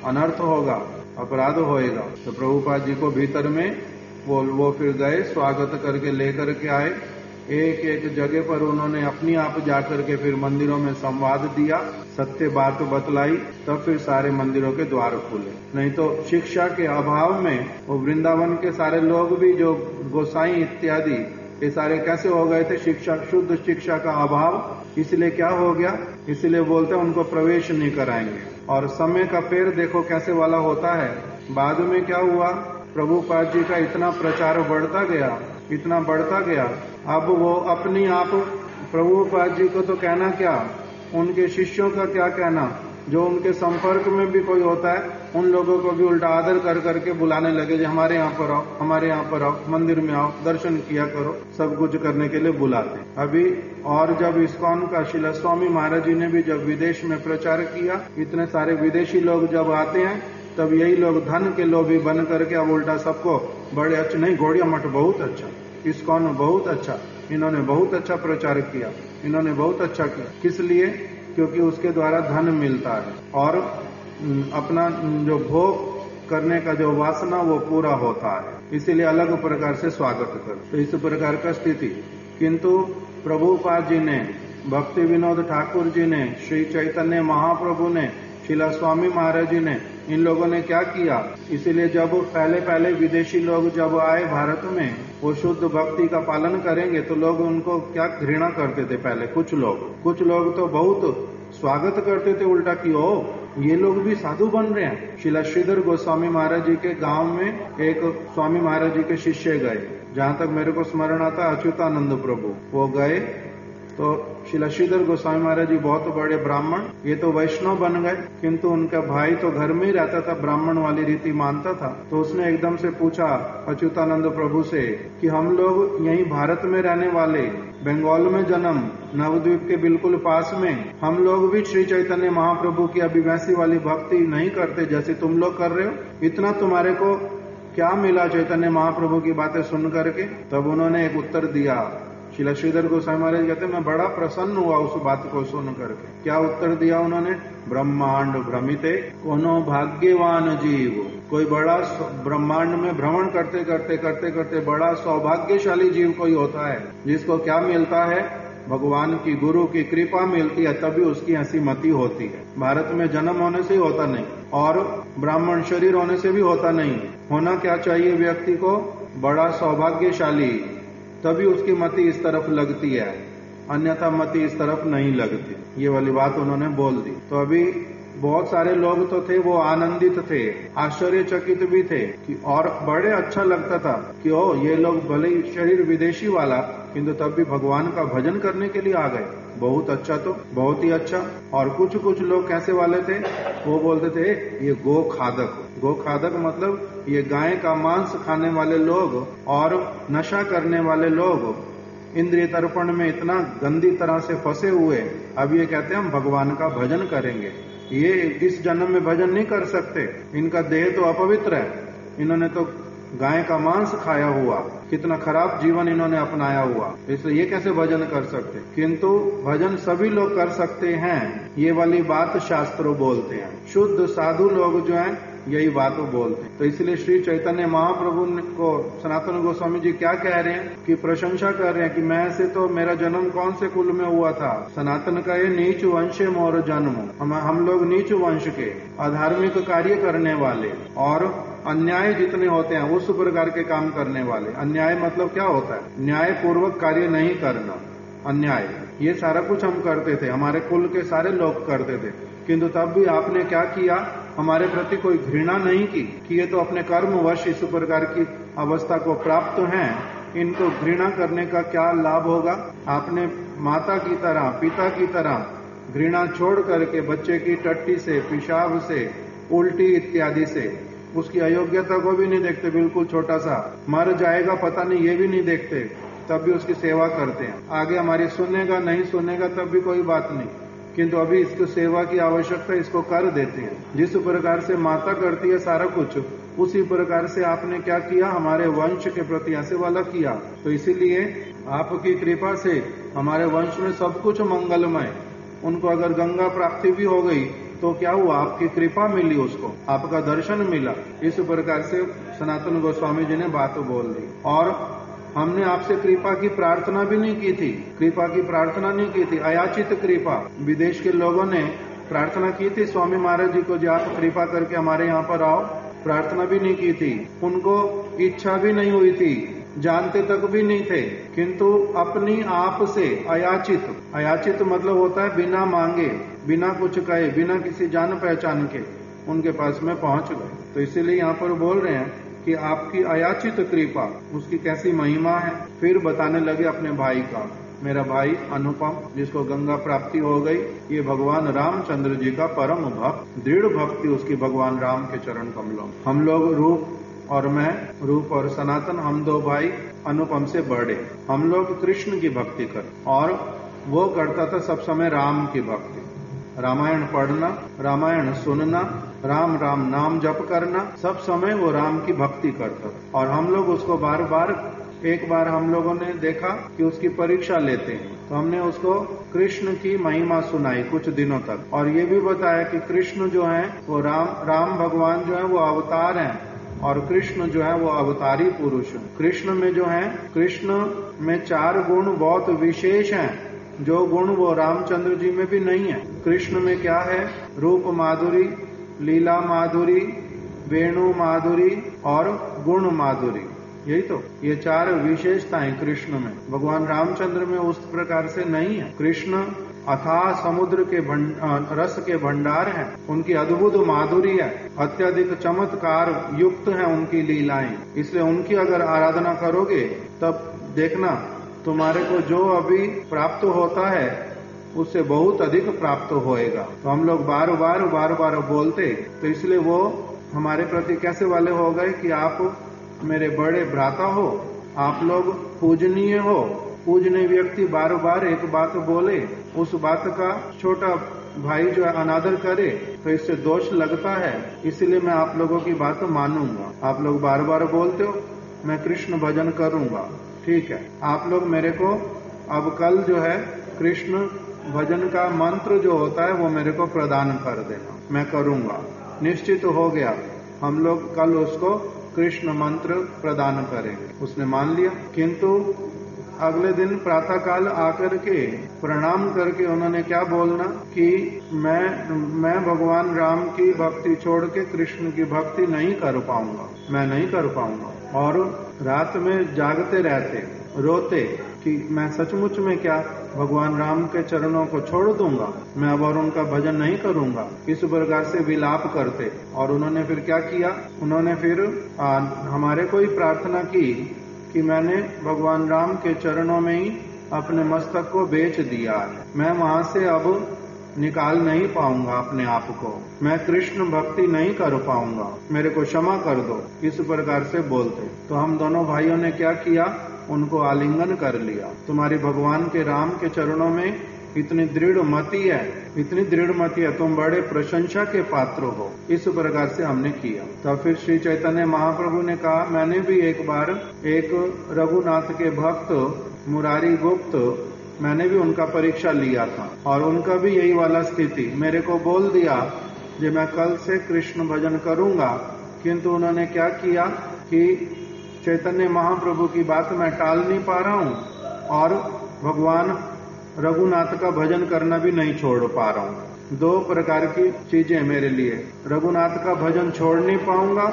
अनर्थ होगा, अपराध होएगा। तो प्रभुपाद जी को भीतर में वो फिर गए, स्वागत करके लेकर के आए। एक एक जगह पर उन्होंने अपनी आप जाकर के फिर मंदिरों में संवाद दिया, सत्य बात बतलाई, तब फिर सारे मंदिरों के द्वार खुले। नहीं तो शिक्षा के अभाव में वो वृंदावन के सारे लोग भी जो गोसाई इत्यादि ये सारे कैसे हो गए थे, शिक्षा, शुद्ध शिक्षा का अभाव। इसलिए क्या हो गया, इसलिए बोलते हैं उनको प्रवेश नहीं कराएंगे। और समय का फेर देखो कैसे वाला होता है। बाद में क्या हुआ, प्रभुपाद जी का इतना प्रचार बढ़ता गया, इतना बढ़ता गया, अब वो अपनी आप प्रभुपाद जी को तो कहना क्या, उनके शिष्यों का क्या कहना, जो उनके संपर्क में भी कोई होता है उन लोगों को भी उल्टा आदर कर करके बुलाने लगे, जो हमारे यहाँ पर आओ, हमारे यहाँ पर आओ, मंदिर में आओ, दर्शन किया करो, सब कुछ करने के लिए बुलाते। अभी और जब इस्कॉन का शिला स्वामी महाराज जी ने भी जब विदेश में प्रचार किया, इतने सारे विदेशी लोग जब आते हैं, तब यही लोग धन के लोभी बन करके अब उल्टा सबको बड़े अच्छे, नहीं गौड़िया मठ बहुत अच्छा, इस्कॉन बहुत अच्छा, इन्होंने बहुत अच्छा प्रचार किया, इन्होंने बहुत अच्छा किया। किस लिए? क्योंकि उसके द्वारा धन मिलता है और अपना जो भोग करने का जो वासना वो पूरा होता है, इसीलिए अलग प्रकार से स्वागत कर। तो इस प्रकार का स्थिति। किंतु प्रभुपाद जी ने, भक्ति विनोद ठाकुर जी ने, श्री चैतन्य महाप्रभु ने, शिला स्वामी महाराज जी ने इन लोगों ने क्या किया। इसीलिए जब पहले विदेशी लोग जब आए भारत में, वो शुद्ध भक्ति का पालन करेंगे तो लोग उनको क्या घृणा करते थे। पहले कुछ लोग तो बहुत स्वागत करते थे, उल्टा कि ओ ये लोग भी साधु बन रहे हैं। श्रीला श्रीधर गोस्वामी महाराज जी के गांव में एक स्वामी महाराज जी के शिष्य गए, जहां तक मेरे को स्मरण आता अच्युतानंद प्रभु, वो गए तो श्रीला श्रीधर गोस्वामी महाराज जी बहुत बड़े ब्राह्मण, ये तो वैष्णव बन गए, किंतु उनका भाई तो घर में ही रहता था, ब्राह्मण वाली रीति मानता था। तो उसने एकदम से पूछा अच्युतानंद प्रभु से कि हम लोग यहीं भारत में रहने वाले, बंगाल में जन्म, नवद्वीप के बिल्कुल पास में, हम लोग भी श्री चैतन्य महाप्रभु की अभी वैसी वाली भक्ति नहीं करते जैसे तुम लोग कर रहे हो। इतना तुम्हारे को क्या मिला चैतन्य महाप्रभु की बातें सुन करके। तब उन्होंने एक उत्तर दिया। श्रीला श्रीधर गोस्वामी महाराज कहते मैं बड़ा प्रसन्न हुआ उस बात को सुन करके। क्या उत्तर दिया उन्होंने। ब्रह्मांड भ्रमिते कोनो भाग्यवान जीव, कोई बड़ा ब्रह्मांड में भ्रमण करते करते बड़ा सौभाग्यशाली जीव कोई होता है, जिसको क्या मिलता है, भगवान की गुरु की कृपा मिलती है, तभी उसकी ऐसी मति होती है। भारत में जन्म होने से ही होता नहीं, और ब्राह्मण शरीर होने से भी होता नहीं। होना क्या चाहिए व्यक्ति को, बड़ा सौभाग्यशाली, तभी उसकी मति इस तरफ लगती है, अन्यथा मति इस तरफ नहीं लगती। ये वाली बात उन्होंने बोल दी। तो अभी बहुत सारे लोग तो थे, वो आनंदित थे, आश्चर्यचकित भी थे कि, और बड़े अच्छा लगता था कि ओ ये लोग भले शरीर विदेशी वाला, किंतु तब भी भगवान का भजन करने के लिए आ गए। बहुत अच्छा, तो बहुत ही अच्छा। और कुछ लोग कैसे वाले थे, वो बोलते थे ये गो खादक मतलब ये गाय का मांस खाने वाले लोग और नशा करने वाले लोग इंद्रिय तर्पण में इतना गंदी तरह से फंसे हुए, अब ये कहते हैं हम भगवान का भजन करेंगे। ये इस जन्म में भजन नहीं कर सकते, इनका देह तो अपवित्र है, इन्होंने तो गाय का मांस खाया हुआ, कितना खराब जीवन इन्होंने अपनाया हुआ, इसलिए ये कैसे भजन कर सकते। किंतु भजन सभी लोग कर सकते हैं, ये वाली बात शास्त्रों बोलते हैं। शुद्ध साधु लोग जो हैं यही बात बोलते हैं। तो इसलिए श्री चैतन्य महाप्रभु को सनातन गोस्वामी जी क्या कह रहे हैं कि प्रशंसा कर रहे हैं कि मैं से तो मेरा जन्म कौन से कुल में हुआ था। सनातन का ये नीच वंश मोर जन्म, हम लोग नीच वंश के अधार्मिक कार्य करने वाले और अन्याय जितने होते हैं उस प्रकार के काम करने वाले। अन्याय मतलब क्या होता है, न्याय पूर्वक कार्य नहीं करना, अन्याय, ये सारा कुछ हम करते थे, हमारे कुल के सारे लोग करते थे। किंतु तब भी आपने क्या किया, हमारे प्रति कोई घृणा नहीं की कि ये तो अपने कर्मवश इस प्रकार की अवस्था को प्राप्त हैं, इनको घृणा करने का क्या लाभ होगा। आपने माता की तरह, पिता की तरह घृणा छोड़ करके बच्चे की टट्टी से, पेशाब से, उल्टी इत्यादि से, उसकी अयोग्यता को भी नहीं देखते, बिल्कुल छोटा सा मर जाएगा पता नहीं ये भी नहीं देखते, तब भी उसकी सेवा करते हैं। आगे हमारी सुनेगा नहीं सुनेगा तब भी कोई बात नहीं, किंतु अभी इसको सेवा की आवश्यकता, इसको कर देते हैं। जिस प्रकार से माता करती है सारा कुछ, उसी प्रकार से आपने क्या किया, हमारे वंश के प्रति ऐसे वाला किया। तो इसीलिए आपकी कृपा से हमारे वंश में सब कुछ मंगलमय। उनको अगर गंगा प्राप्ति भी हो गई तो क्या हुआ, आपकी कृपा मिली, उसको आपका दर्शन मिला। इस प्रकार से सनातन गोस्वामी जी ने बात बोल दी। और हमने आपसे कृपा की प्रार्थना भी नहीं की थी, कृपा की प्रार्थना नहीं की थी, अयाचित कृपा। विदेश के लोगों ने प्रार्थना की थी स्वामी महाराज जी को, जो आप कृपा करके हमारे यहाँ पर आओ, प्रार्थना भी नहीं की थी, उनको इच्छा भी नहीं हुई थी, जानते तक भी नहीं थे, किंतु अपनी आप से अयाचित, अयाचित मतलब होता है बिना मांगे, बिना कुछ कहे, बिना किसी जान पहचान के उनके पास में पहुंच गए। तो इसीलिए यहाँ पर बोल रहे हैं कि आपकी अयाचित कृपा, उसकी कैसी महिमा है। फिर बताने लगे अपने भाई का, मेरा भाई अनुपम जिसको गंगा प्राप्ति हो गई, ये भगवान रामचंद्र जी का परम भक्त, दृढ़ भक्ति उसकी भगवान राम के चरण कमलों। हम लोग रूप और मैं, रूप और सनातन, हम दो भाई अनुपम से बड़े, हम लोग कृष्ण की भक्ति कर, और वो करता था सब समय राम की भक्ति, रामायण पढ़ना, रामायण सुनना, राम राम नाम जप करना, सब समय वो राम की भक्ति करता था। और हम लोग उसको बार बार, एक बार हम लोगों ने देखा कि उसकी परीक्षा लेते हैं, तो हमने उसको कृष्ण की महिमा सुनाई कुछ दिनों तक, और ये भी बताया कि कृष्ण जो है वो राम भगवान जो है वो अवतार हैं, और कृष्ण जो है वो अवतारी पुरुष है। कृष्ण में जो है, कृष्ण में 4 गुण बहुत विशेष हैं, जो गुण वो रामचंद्र जी में भी नहीं है। कृष्ण में क्या है, रूप माधुरी, लीला माधुरी, वेणु माधुरी और गुण माधुरी। यही तो ये 4 विशेषताएं कृष्ण में। भगवान रामचंद्र में उस प्रकार से नहीं है। कृष्ण अथाह समुद्र के रस के भंडार हैं। उनकी अद्भुत माधुरी है, अत्यधिक चमत्कार युक्त है उनकी लीलाएं। इसलिए उनकी अगर आराधना करोगे तब देखना तुम्हारे को जो अभी प्राप्त होता है उससे बहुत अधिक प्राप्त होएगा। तो हम लोग बार बार बोलते, तो इसलिए वो हमारे प्रति कैसे वाले हो गए कि आप मेरे बड़े भ्राता हो, आप लोग पूजनीय हो। पूजनीय व्यक्ति बार बार एक बात बोले, उस बात का छोटा भाई जो है अनादर करे तो इससे दोष लगता है। इसलिए मैं आप लोगों की बात मानूंगा। आप लोग बार बार बोलते हो मैं कृष्ण भजन करूंगा, ठीक है। आप लोग मेरे को अब कल जो है कृष्ण भजन का मंत्र जो होता है वो मेरे को प्रदान कर देना, मैं करूंगा। निश्चित हो गया, हम लोग कल उसको कृष्ण मंत्र प्रदान करेंगे। उसने मान लिया, किंतु अगले दिन प्रातः काल आकर के प्रणाम करके उन्होंने क्या बोलना कि मैं भगवान राम की भक्ति छोड़ के कृष्ण की भक्ति नहीं कर पाऊंगा, मैं नहीं कर पाऊंगा। और रात में जागते रहते, रोते कि मैं सचमुच में क्या भगवान राम के चरणों को छोड़ दूंगा, मैं अब और उनका भजन नहीं करूंगा। इस प्रकार से विलाप करते। और उन्होंने फिर क्या किया, उन्होंने फिर हमारे को ही प्रार्थना की कि मैंने भगवान राम के चरणों में ही अपने मस्तक को बेच दिया है, मैं वहां से अब निकाल नहीं पाऊंगा अपने आप को, मैं कृष्ण भक्ति नहीं कर पाऊंगा, मेरे को क्षमा कर दो। इस प्रकार से बोलते। तो हम दोनों भाइयों ने क्या किया, उनको आलिंगन कर लिया। तुम्हारी भगवान के राम के चरणों में इतनी दृढ़ मति है, इतनी दृढ़ मति है, तुम बड़े प्रशंसा के पात्र हो। इस प्रकार से हमने किया। तब फिर श्री चैतन्य महाप्रभु ने कहा, मैंने भी एक बार एक रघुनाथ के भक्त मुरारी गुप्त, मैंने भी उनका परीक्षा लिया था और उनका भी यही वाला स्थिति। मेरे को बोल दिया कि मैं कल से कृष्ण भजन करूंगा, किंतु उन्होंने क्या किया कि चैतन्य महाप्रभु की बात मैं टाल नहीं पा रहा हूं और भगवान रघुनाथ का भजन करना भी नहीं छोड़ पा रहा हूं। 2 प्रकार की चीजें मेरे लिए, रघुनाथ का भजन छोड़ नहीं पाऊंगा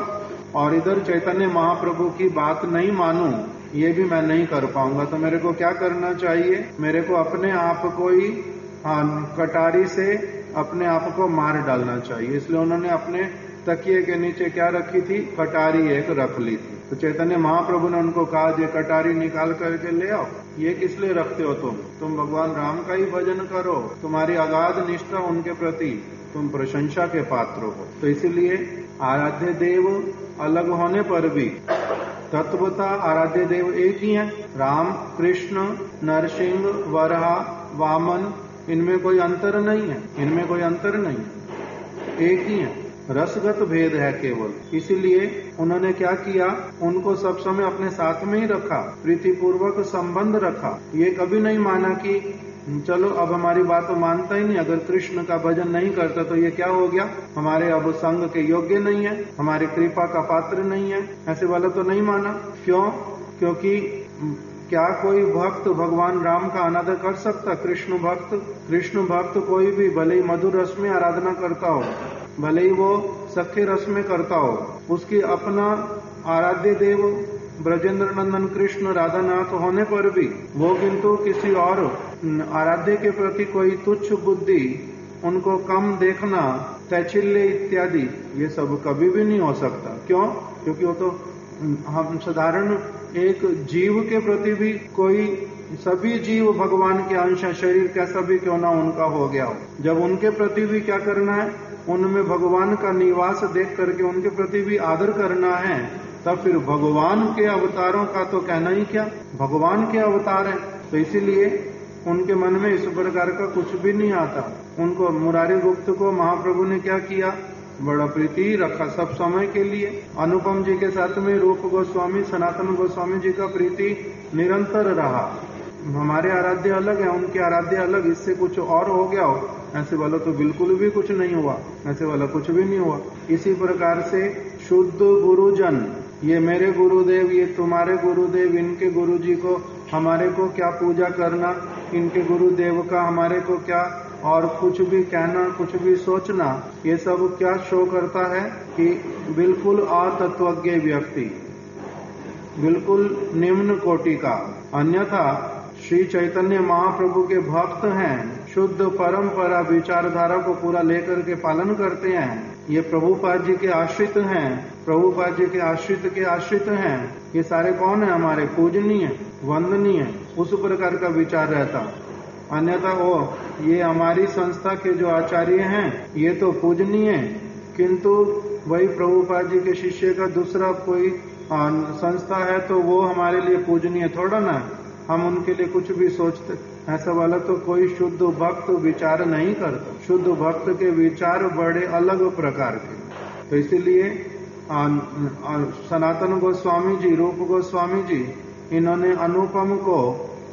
और इधर चैतन्य महाप्रभु की बात नहीं मानूं, ये भी मैं नहीं कर पाऊंगा। तो मेरे को क्या करना चाहिए, मेरे को अपने आप को ही कटारी से अपने आप को मार डालना चाहिए। इसलिए उन्होंने अपने तकिए के नीचे क्या रखी थी, कटारी एक रख ली थी। तो चैतन्य महाप्रभु ने उनको कहा, ये कटारी निकाल करके ले आओ। ये किस लिए रखते हो तुम भगवान राम का ही भजन करो, तुम्हारी अगाध निष्ठा उनके प्रति, तुम प्रशंसा के पात्र हो। तो इसीलिए आराध्य देव अलग होने पर भी तत्वता आराध्य देव एक ही है। राम, कृष्ण, नरसिंह, वराह, वामन, इनमें कोई अंतर नहीं है, इनमें कोई अंतर नहीं है, एक ही है, रसगत भेद है केवल। इसीलिए उन्होंने क्या किया, उनको सब समय अपने साथ में ही रखा, प्रीतिपूर्वक संबंध रखा। ये कभी नहीं माना कि चलो अब हमारी बात तो मानता ही नहीं, अगर कृष्ण का भजन नहीं करता तो ये क्या हो गया, हमारे अब संग के योग्य नहीं है, हमारी कृपा का पात्र नहीं है, ऐसे वाला तो नहीं माना। क्यों? क्योंकि क्या कोई भक्त भगवान राम का अनादर कर सकता? कृष्ण भक्त कोई भी, भले ही मधुर रस में आराधना करता हो, भले ही वो सख्य रस में करता हो, उसकी अपना आराध्य देव ब्रजेंद्र नंदन कृष्ण राधानाथ होने पर भी वो किंतु किसी और आराध्य के प्रति कोई तुच्छ बुद्धि, उनको कम देखना, तैच्छिल्य इत्यादि, ये सब कभी भी नहीं हो सकता। क्यों? क्योंकि वो तो हम साधारण एक जीव के प्रति भी, कोई सभी जीव भगवान के अंश, शरीर कैसा भी क्यों ना उनका हो गया हो, जब उनके प्रति भी क्या करना है, उनमें भगवान का निवास देख करके उनके प्रति भी आदर करना है, तब फिर भगवान के अवतारों का तो कहना ही क्या, भगवान के अवतार है। तो इसीलिए उनके मन में इस प्रकार का कुछ भी नहीं आता। उनको मुरारी गुप्त को महाप्रभु ने क्या किया, बड़ा प्रीति रखा सब समय के लिए। अनुपम जी के साथ में रूप गोस्वामी, सनातन गोस्वामी जी का प्रीति निरंतर रहा। हमारे आराध्य अलग है, उनके आराध्य अलग, इससे कुछ और हो गया हो, ऐसे वाला तो बिल्कुल भी कुछ नहीं हुआ, ऐसे वाला कुछ भी नहीं हुआ। इसी प्रकार से शुद्ध गुरुजन, ये मेरे गुरुदेव, ये तुम्हारे गुरुदेव, इनके गुरुजी को हमारे को क्या पूजा करना, इनके गुरुदेव का हमारे को क्या और कुछ भी कहना, कुछ भी सोचना, ये सब क्या शो करता है कि बिल्कुल अतत्वज्ञ व्यक्ति, बिल्कुल निम्न कोटि का। अन्यथा श्री चैतन्य महाप्रभु के भक्त हैं, शुद्ध परंपरा विचारधारा को पूरा लेकर के पालन करते हैं। ये प्रभुपाद जी के आश्रित हैं, प्रभुपाद जी के आश्रित हैं। ये सारे कौन है? हमारे पूजनीय, वंदनीय, उस प्रकार का विचार रहता। अन्यथा ये हमारी संस्था के जो आचार्य हैं ये तो पूजनीय, किंतु वही प्रभुपाद जी के शिष्य का दूसरा कोई संस्था है तो वो हमारे लिए पूजनीय थोड़ा ना, हम उनके लिए कुछ भी सोचते। ऐसा वाला तो कोई शुद्ध भक्त विचार नहीं करता। शुद्ध भक्त के विचार बड़े अलग प्रकार के। तो इसीलिए सनातन गोस्वामी जी, रूप गोस्वामी जी, इन्होंने अनुपम को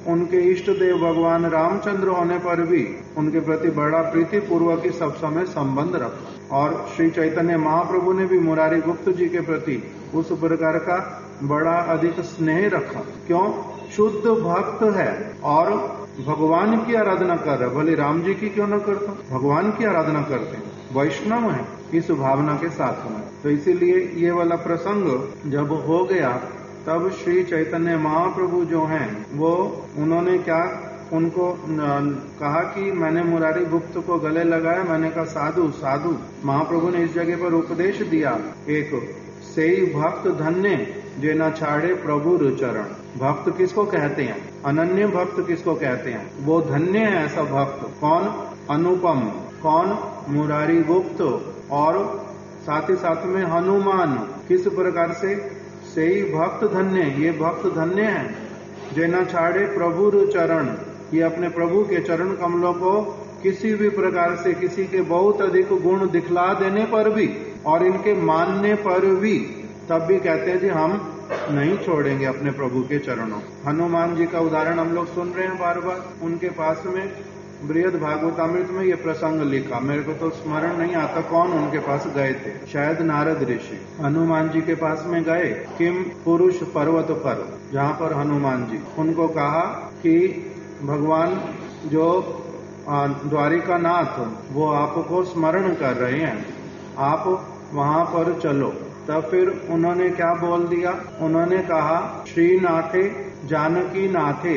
उनके इष्ट देव भगवान रामचंद्र होने पर भी उनके प्रति बड़ा प्रीति पूर्वक ही सब समय संबंध रखा। और श्री चैतन्य महाप्रभु ने भी मुरारी गुप्त जी के प्रति उस प्रकार का बड़ा अधिक स्नेह रखा। क्यों? शुद्ध भक्त है और भगवान की आराधना कर रहे, भले राम जी की क्यों न करता, भगवान की आराधना करते हैं, वैष्णव है इस भावना के साथ में। तो इसीलिए ये वाला प्रसंग जब हो गया तब श्री चैतन्य महाप्रभु जो हैं वो उन्होंने क्या उनको कहा कि मैंने मुरारी गुप्त को गले लगाया। मैंने कहा साधु साधु। महाप्रभु ने इस जगह पर उपदेश दिया एक, सेई भक्त धन्य जे न छाड़े प्रभु चरण। भक्त किसको कहते हैं? अनन्य भक्त किसको कहते हैं? वो धन्य है ऐसा भक्त। कौन? अनुपम। कौन? मुरारी गुप्त। और साथ ही साथ में हनुमान। किस प्रकार से? सेई भक्त धन्य, ये भक्त धन्य है। जे न छाड़े प्रभु चरण, ये अपने प्रभु के चरण कमलों को किसी भी प्रकार से, किसी के बहुत अधिक गुण दिखला देने पर भी और इनके मानने पर भी, तब भी कहते हैं जी हम नहीं छोड़ेंगे अपने प्रभु के चरणों। हनुमान जी का उदाहरण हम लोग सुन रहे हैं बार बार। उनके पास में बृहद भागवतामृत में ये प्रसंग लिखा, मेरे को तो स्मरण नहीं आता कौन उनके पास गए थे, शायद नारद ऋषि हनुमान जी के पास में गए। किम पुरुष पर्वत पर, जहाँ पर हनुमान जी, उनको कहा कि भगवान जो द्वारिका नाथ वो आपको स्मरण कर रहे हैं, आप वहां पर चलो। तब फिर उन्होंने क्या बोल दिया? उन्होंने कहा श्रीनाथे जानकी नाथे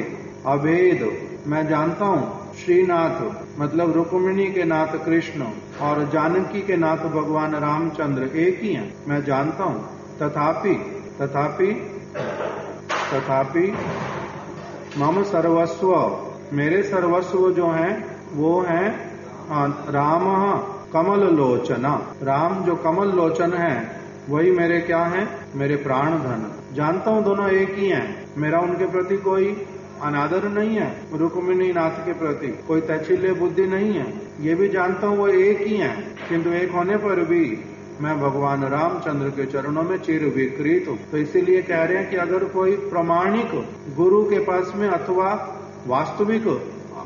अभेद। मैं जानता हूँ श्रीनाथ मतलब रुक्मिणी के नाथ कृष्ण और जानकी के नाथ भगवान रामचंद्र एक ही हैं, मैं जानता हूँ। तथापि तथापि तथापि मम सर्वस्व, मेरे सर्वस्व जो हैं वो हैं राम कमल लोचना। राम जो कमल लोचन है वही मेरे क्या हैं? मेरे प्राण धन। जानता हूँ दोनों एक ही हैं, मेरा उनके प्रति कोई अनादर नहीं है, रुक्मिणी नाथ के प्रति कोई तैच्छिल्य बुद्धि नहीं है, ये भी जानता हूँ वो एक ही हैं। किंतु एक होने पर भी मैं भगवान रामचंद्र के चरणों में चिर विकृत हूँ। तो इसीलिए कह रहे हैं कि अगर कोई प्रमाणिक गुरु के पास में अथवा वास्तविक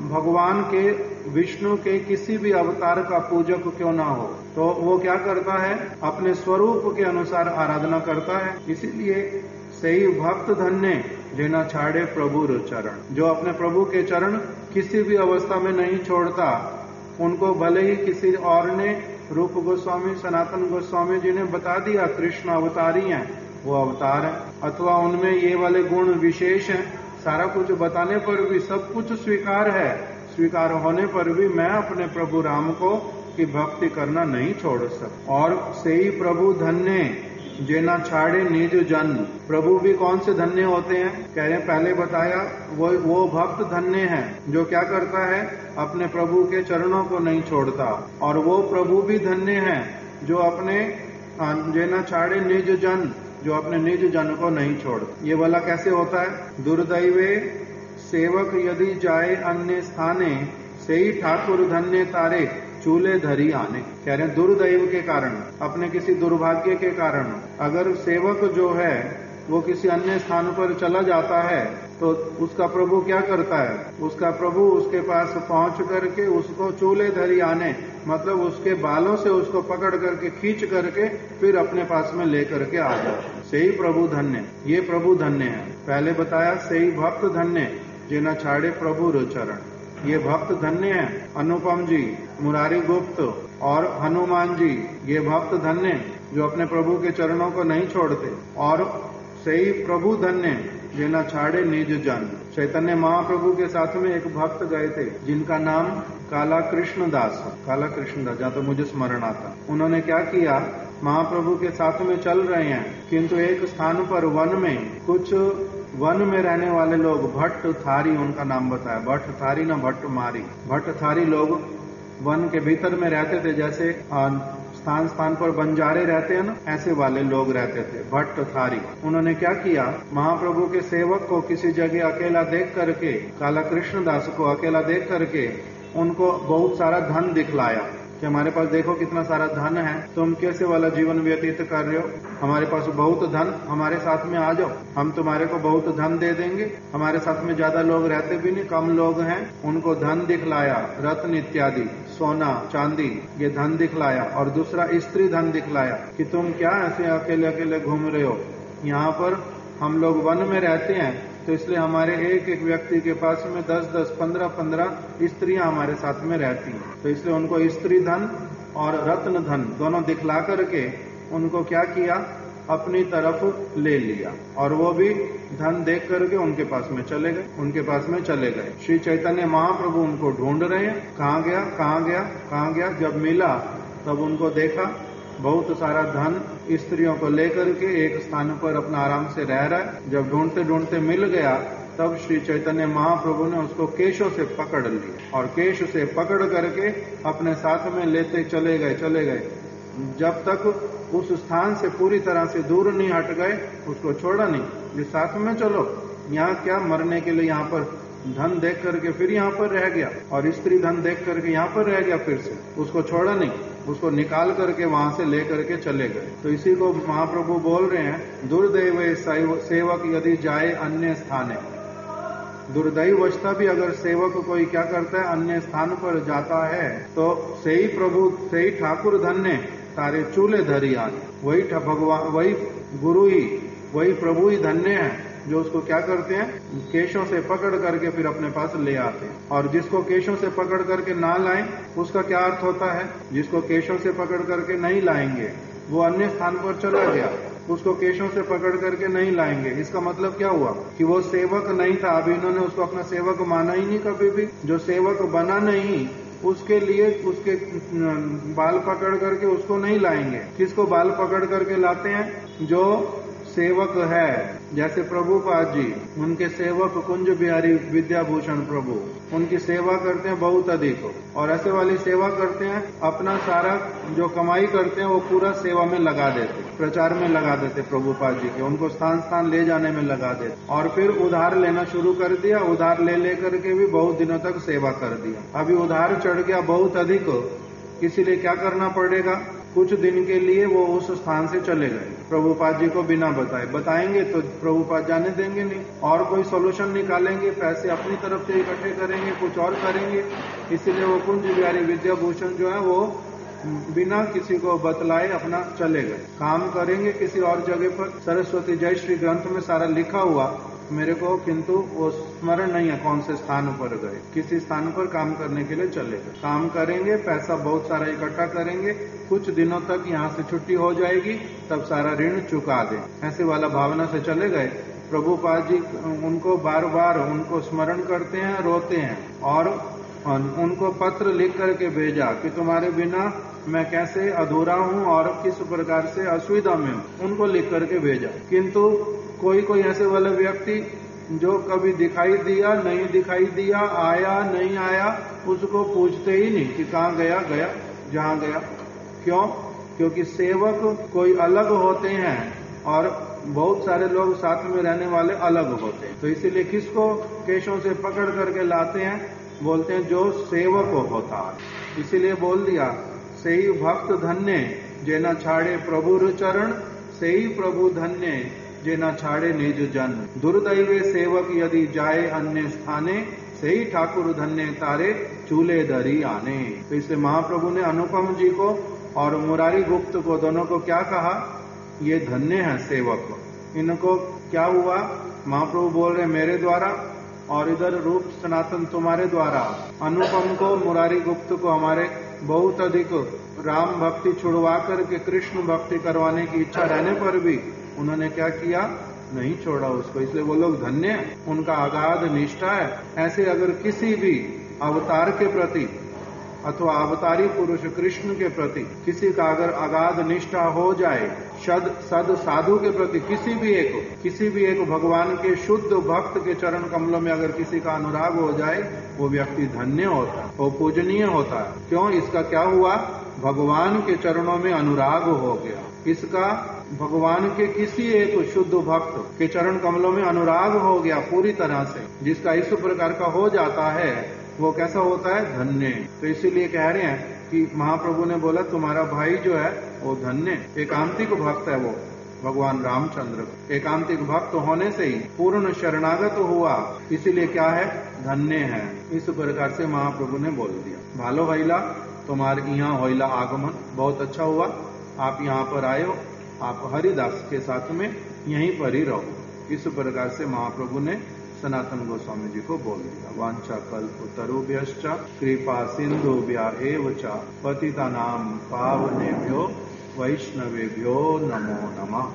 भगवान के, विष्णु के किसी भी अवतार का पूजक क्यों ना हो, तो वो क्या करता है? अपने स्वरूप के अनुसार आराधना करता है। इसीलिए सही भक्त धन्य जेना छाड़े प्रभु चरण, जो अपने प्रभु के चरण किसी भी अवस्था में नहीं छोड़ता। उनको भले ही किसी और ने, रूप गोस्वामी, सनातन गोस्वामी जी ने बता दिया कृष्ण अवतारी हैं, वो अवतार है, अथवा उनमें ये वाले गुण विशेष हैं, सारा कुछ बताने पर भी, सब कुछ स्वीकार है, स्वीकार होने पर भी मैं अपने प्रभु राम को की भक्ति करना नहीं छोड़ सकता। और सही प्रभु धन्य जेना छाड़े निज जन। प्रभु भी कौन से धन्य होते हैं? कह रहे हैं पहले बताया वो भक्त धन्य है जो क्या करता है? अपने प्रभु के चरणों को नहीं छोड़ता। और वो प्रभु भी धन्य है जो अपने जेना छाड़े निज जन, जो अपने निज जन को नहीं छोड़ता। ये वाला कैसे होता है? दुर्दैवे सेवक यदि जाए अन्य स्थाने, सही ठाकुर धन्य तारे चूल्हे धरी आने। कह रहे हैं दुर्दैव के कारण, अपने किसी दुर्भाग्य के कारण अगर सेवक जो है वो किसी अन्य स्थान पर चला जाता है तो उसका प्रभु क्या करता है? उसका प्रभु उसके पास पहुंच करके उसको चूल्हे धरी आने, मतलब उसके बालों से उसको पकड़ करके खींच करके फिर अपने पास में लेकर के आ जाए। सही प्रभु धन्य, ये प्रभु धन्य है। पहले बताया सही भक्त धन्य जेना छाड़े प्रभु चरण, ये भक्त धन्य है। अनुपम जी, मुरारी गुप्त और हनुमान जी, ये भक्त धन्य जो अपने प्रभु के चरणों को नहीं छोड़ते। और सही प्रभु धन्य जिन्हें छाड़े निज जन। चैतन्य महाप्रभु के साथ में एक भक्त गए थे जिनका नाम काला कृष्ण दास, काला कृष्ण दास, जहाँ तो मुझे स्मरण आता। उन्होंने क्या किया, महाप्रभु के साथ में चल रहे हैं, किंतु एक स्थान पर वन में कुछ वन में रहने वाले लोग, भट्ट थारी उनका नाम बताया, भट्ट थारी न भट्ट मारी, भट्ट थारी लोग वन के भीतर में रहते थे, जैसे स्थान स्थान पर बंजारे रहते हैं ना, ऐसे वाले लोग रहते थे, भट्ट थारी। उन्होंने क्या किया, महाप्रभु के सेवक को किसी जगह अकेला देख करके, काला कृष्ण दास को अकेला देख करके उनको बहुत सारा धन दिखलाया कि हमारे पास देखो कितना सारा धन है, तुम कैसे वाला जीवन व्यतीत कर रहे हो, हमारे पास बहुत धन, हमारे साथ में आ जाओ, हम तुम्हारे को बहुत धन दे देंगे। हमारे साथ में ज्यादा लोग रहते भी नहीं, कम लोग हैं। उनको धन दिखलाया, रत्न इत्यादि, सोना चांदी, ये धन दिखलाया। और दूसरा स्त्री धन दिखलाया कि तुम क्या ऐसे अकेले अकेले घूम रहे हो, यहाँ पर हम लोग वन में रहते हैं, तो इसलिए हमारे एक एक व्यक्ति के पास में 10-10, 15-15 स्त्रियां हमारे साथ में रहती हैं। तो इसलिए उनको स्त्री धन और रत्न धन दोनों दिखला करके उनको क्या किया, अपनी तरफ ले लिया। और वो भी धन देख करके उनके पास में चले गए, उनके पास में चले गए। श्री चैतन्य महाप्रभु उनको ढूंढ रहे हैं, कहाँ गया कहाँ गया कहाँ गया। जब मिला तब उनको देखा, बहुत सारा धन स्त्रियों को लेकर के एक स्थान पर अपना आराम से रह रहा है। जब ढूंढते ढूंढते मिल गया, तब श्री चैतन्य महाप्रभु ने उसको केशों से पकड़ लिया और केश से पकड़ करके अपने साथ में लेते चले गए। जब तक उस स्थान से पूरी तरह से दूर नहीं हट गए, उसको छोड़ा नहीं। ये साथ में चलो, यहाँ क्या मरने के लिए, यहाँ पर धन देख करके फिर यहाँ पर रह गया, और स्त्री धन देख करके यहाँ पर रह गया, फिर से उसको छोड़ा नहीं, उसको निकाल करके वहां से ले करके चले गए। तो इसी को महाप्रभु बोल रहे हैं, दुर्दैव सेवक यदि जाए अन्य स्थाने। दुर्दैवशता भी अगर सेवक कोई क्या करता है, अन्य स्थान पर जाता है, तो सही प्रभु सही ठाकुर धन्य तारे चूल्हे धरी आने। वही भगवान, वही गुरु ही, वही प्रभु ही धन्य है जो उसको क्या करते हैं, केशों से पकड़ करके फिर अपने पास ले आते हैं। और जिसको केशों से पकड़ करके ना लाएं, उसका क्या अर्थ होता है, जिसको केशों से पकड़ करके नहीं लाएंगे वो अन्य स्थान पर चला गया, उसको केशों से पकड़ करके नहीं लाएंगे। इसका मतलब क्या हुआ कि वो सेवक नहीं था। अभी इन्होंने उसको अपना सेवक माना ही नहीं कभी भी। जो सेवक बना नहीं, उसके लिए उसके बाल पकड़ करके उसको नहीं लाएंगे। किसको बाल पकड़ करके लाते हैं, जो सेवक है। जैसे प्रभुपाद जी, उनके सेवक कुंज बिहारी विद्याभूषण प्रभु, उनकी सेवा करते हैं बहुत अधिक, और ऐसे वाली सेवा करते हैं, अपना सारा जो कमाई करते हैं वो पूरा सेवा में लगा देते, प्रचार में लगा देते प्रभुपाद जी के, उनको स्थान स्थान ले जाने में लगा देते। और फिर उधार लेना शुरू कर दिया, उधार ले लेकर के भी बहुत दिनों तक सेवा कर दिया। अभी उधार चढ़ गया बहुत अधिक, इसीलिए क्या करना पड़ेगा, कुछ दिन के लिए वो उस स्थान से चले गए प्रभुपाद जी को बिना बताएंगे तो प्रभुपाद जाने देंगे नहीं, और कोई सोल्यूशन निकालेंगे, पैसे अपनी तरफ से इकट्ठे करेंगे, कुछ और करेंगे। इसीलिए वो कुंज बिहारी विद्याभूषण जो है वो बिना किसी को बतलाए अपना चले गए, काम करेंगे किसी और जगह पर। सरस्वती जयश्री ग्रंथ में सारा लिखा हुआ मेरे को, किंतु वो स्मरण नहीं है कौन से स्थान पर गए। किसी स्थान पर काम करने के लिए चले गए, काम करेंगे, पैसा बहुत सारा इकट्ठा करेंगे, कुछ दिनों तक यहाँ से छुट्टी हो जाएगी, तब सारा ऋण चुका दें, ऐसे वाला भावना से चले गए। प्रभुपाद जी उनको बार बार उनको स्मरण करते हैं, रोते हैं, और उनको पत्र लिख करके भेजा कि तुम्हारे बिना मैं कैसे अधूरा हूँ और किस प्रकार से असुविधा में हूँ, उनको लिख करके भेजा। किंतु कोई कोई ऐसे वाले व्यक्ति जो कभी दिखाई दिया नहीं दिखाई दिया, आया नहीं आया, उसको पूछते ही नहीं कि कहाँ गया, गया जहाँ गया। क्यों? क्योंकि सेवक कोई अलग होते हैं और बहुत सारे लोग साथ में रहने वाले अलग होते हैं। तो इसीलिए किसको केशों से पकड़ करके लाते हैं, बोलते हैं जो सेवक होता है। इसीलिए बोल दिया, सही भक्त धन्य जेना छाड़े प्रभु चरण, सही प्रभु धन्य जेना छाड़े निज जन। दुर्दैवे सेवक यदि जाए अन्य स्थाने, सही ठाकुर धन्य तारे चूल्हे धरी आने। तो इसलिए महाप्रभु ने अनुपम जी को और मुरारी गुप्त को दोनों को क्या कहा, ये धन्य है सेवक। इनको क्या हुआ, महाप्रभु बोल रहे मेरे द्वारा और इधर रूप सनातन तुम्हारे द्वारा अनुपम को, मुरारी गुप्त को हमारे बहुत अधिक राम भक्ति छुड़वा करके कृष्ण भक्ति करवाने की इच्छा रहने पर भी उन्होंने क्या किया, नहीं छोड़ा उसको, इसलिए वो लोग धन्य हैं, उनका अगाध निष्ठा है। ऐसे अगर किसी भी अवतार के प्रति अथवा अवतारी पुरुष कृष्ण के प्रति किसी का अगर अगाध निष्ठा हो जाए, सद साधु के प्रति किसी भी एक भगवान के शुद्ध भक्त के चरण कमलों में अगर किसी का अनुराग हो जाए, वो व्यक्ति धन्य होता है, वो पूजनीय होता है। क्यों? इसका क्या हुआ, भगवान के चरणों में अनुराग हो गया। इसका भगवान के किसी एक शुद्ध भक्त के चरण कमलों में अनुराग हो गया पूरी तरह से। जिसका इस प्रकार का हो जाता है वो कैसा होता है, धन्य। तो इसीलिए कह रहे हैं कि महाप्रभु ने बोला तुम्हारा भाई जो है वो धन्य, एकांतिक भक्त है वो भगवान रामचंद्र। एकांतिक भक्त होने से ही पूर्ण शरणागत हुआ, इसीलिए क्या है, धन्य है। इस प्रकार से महाप्रभु ने बोल दिया। भालो भैला तुम्हारे यहाँ होइला आगमन, बहुत अच्छा हुआ आप यहाँ पर आए हो, आप हरिदास के साथ में यहीं पर ही रहो। इस प्रकार से महाप्रभु ने सनातन गोस्वामी जी को बोल दिया। वांछा कल्पतरुभ्यश्च कृपा सिंधुभ्य एव च पतितानां पावनेभ्यो वैष्णवेभ्यो नमो नमः।